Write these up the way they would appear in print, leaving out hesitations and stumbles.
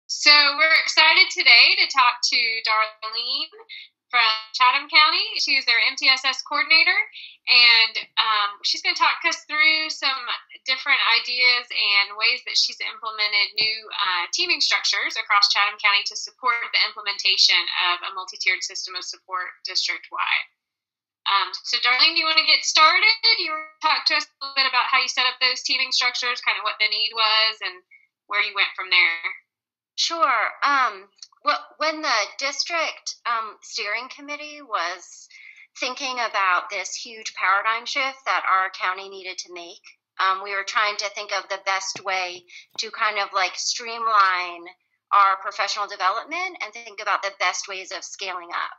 So we're excited today to talk to Darlene from Chatham County. She is their MTSS coordinator, and she's going to talk us through some different ideas and ways that she's implemented new teaming structures across Chatham County to support the implementation of a multi-tiered system of support district-wide. So Darlene, do you want to get started? You want to talk to us a little bit about how you set up those teaming structures, kind of what the need was, and where you went from there? Sure. When the district steering committee was thinking about this huge paradigm shift that our county needed to make, we were trying to think of the best way to kind of like streamline our professional development and think about the best ways of scaling up.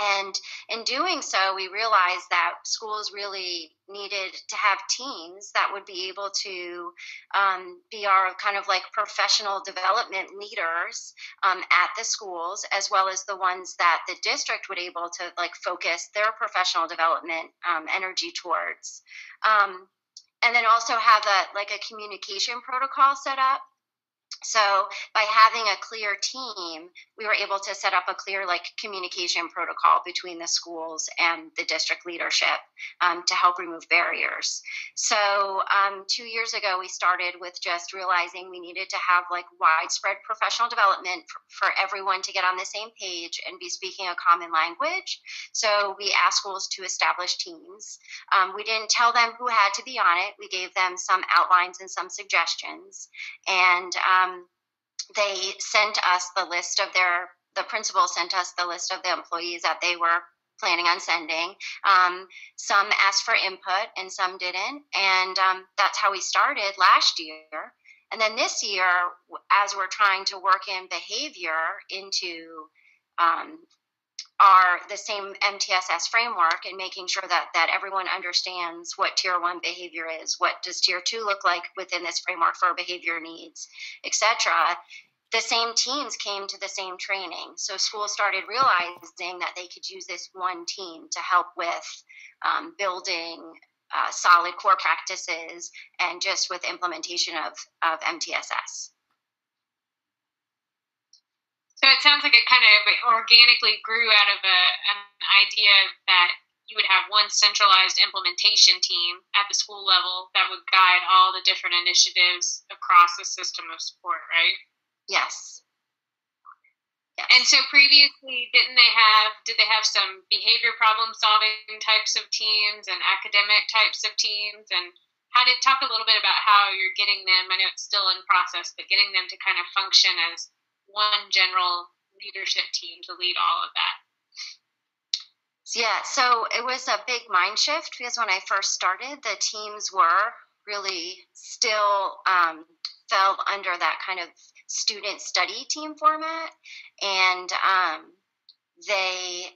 And in doing so, we realized that schools really needed to have teams that would be able to be our kind of like professional development leaders at the schools, as well as the ones that the district would able to like focus their professional development energy towards. And then also have a communication protocol set up. So by having a clear team, we were able to set up a clear communication protocol between the schools and the district leadership to help remove barriers. So 2 years ago, we started with just realizing we needed to have widespread professional development for everyone to get on the same page and be speaking a common language. So we asked schools to establish teams. We didn't tell them who had to be on it. We gave them some outlines and some suggestions. And they sent us the list of the principal sent us the list of the employees that they were planning on sending. Some asked for input and some didn't. And that's how we started last year. And then this year, as we're trying to work in behavior into the same MTSS framework and making sure that everyone understands what Tier 1 behavior is, what does Tier 2 look like within this framework for behavior needs, etc. The same teams came to the same training. So schools started realizing that they could use this one team to help with building solid core practices and just with implementation of MTSS. So it sounds like it kind of organically grew out of an idea that you would have one centralized implementation team at the school level that would guide all the different initiatives across the system of support, right? Yes. Yes. And so previously, did they have some behavior problem solving types of teams and academic types of teams? And talk a little bit about how you're getting them, I know it's still in process, but getting them to kind of function as one general leadership team to lead all of that. Yeah, so it was a big mind shift because when I first started, the teams were really still fell under that kind of student study team format, and they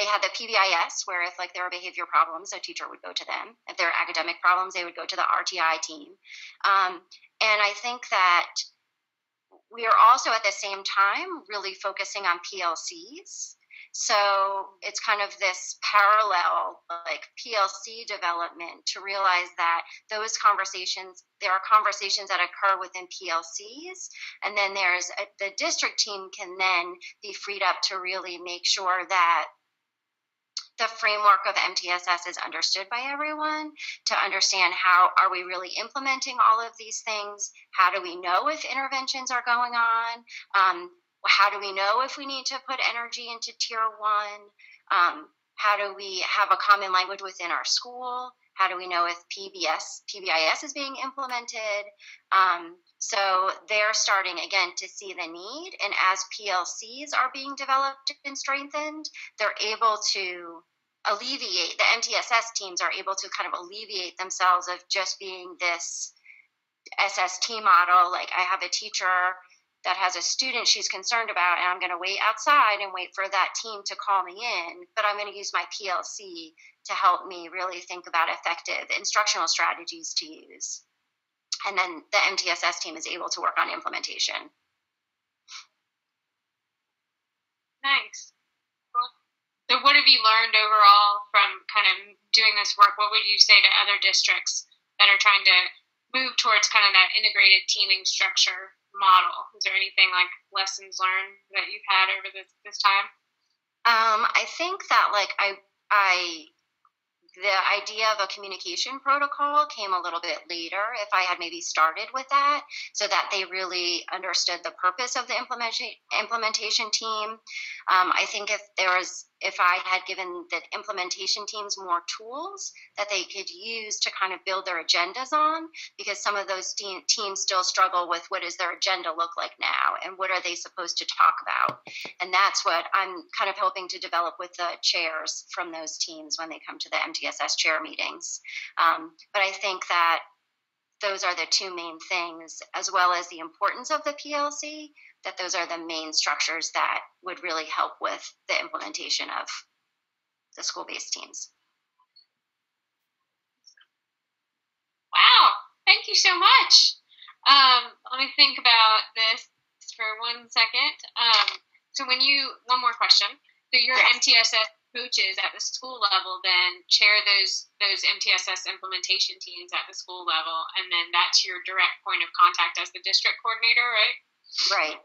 had the PBIS, where if there were behavior problems, a teacher would go to them. If there were academic problems, they would go to the RTI team. And I think that we are also at the same time really focusing on PLCs. So it's kind of this parallel PLC development to realize that there are conversations that occur within PLCs. And then the district team can then be freed up to really make sure that the framework of MTSS is understood by everyone, to understand how are we really implementing all of these things? How do we know if interventions are going on? How do we know if we need to put energy into Tier 1? How do we have a common language within our school? How do we know if PBIS is being implemented? So they're starting, again, to see the need. And as PLCs are being developed and strengthened, they're able to alleviate, the MTSS teams are able to kind of alleviate themselves of just being this SST model. I have a teacher that has a student she's concerned about, and I'm going to wait outside and wait for that team to call me in, but I'm going to use my PLC to help me really think about effective instructional strategies to use. And then the MTSS team is able to work on implementation. Nice. So what have you learned overall from kind of doing this work? What would you say to other districts that are trying to move towards kind of that integrated teaming structure model? Is there anything like lessons learned that you've had over this time? I think that the idea of a communication protocol came a little bit later. If I had maybe started with that, so that they really understood the purpose of the implementation team. I think if I had given the implementation teams more tools that they could use to kind of build their agendas on, because some of those teams still struggle with what does their agenda look like now and what are they supposed to talk about. And that's what I'm kind of hoping to develop with the chairs from those teams when they come to the MTSS chair meetings. But I think that those are the two main things, as well as the importance of the PLC, that those are the main structures that would really help with the implementation of the school-based teams. Wow, thank you so much. Let me think about this for 1 second. So one more question. So your Yes. MTSS coaches at the school level then chair those MTSS implementation teams at the school level, and then that's your direct point of contact as the district coordinator, right? Right.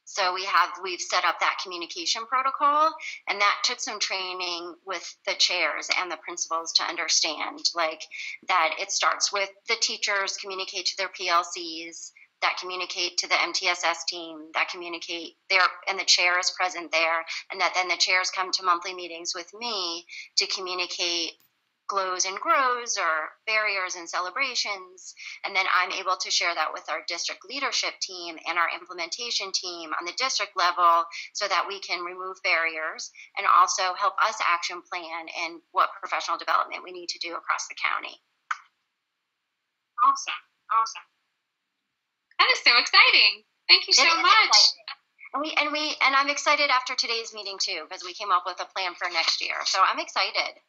So we've set up that communication protocol, and that took some training with the chairs and the principals to understand, like, that it starts with the teachers communicate to their PLCs, that communicate to the MTSS team, that communicate there, and the chair is present there, and that then the chairs come to monthly meetings with me to communicate glows and grows or barriers and celebrations. And then I'm able to share that with our district leadership team and our implementation team on the district level, so that we can remove barriers and also help us action plan and what professional development we need to do across the county. Awesome. That is so exciting. Thank you so much. Exciting. And I'm excited after today's meeting too, because we came up with a plan for next year. So I'm excited.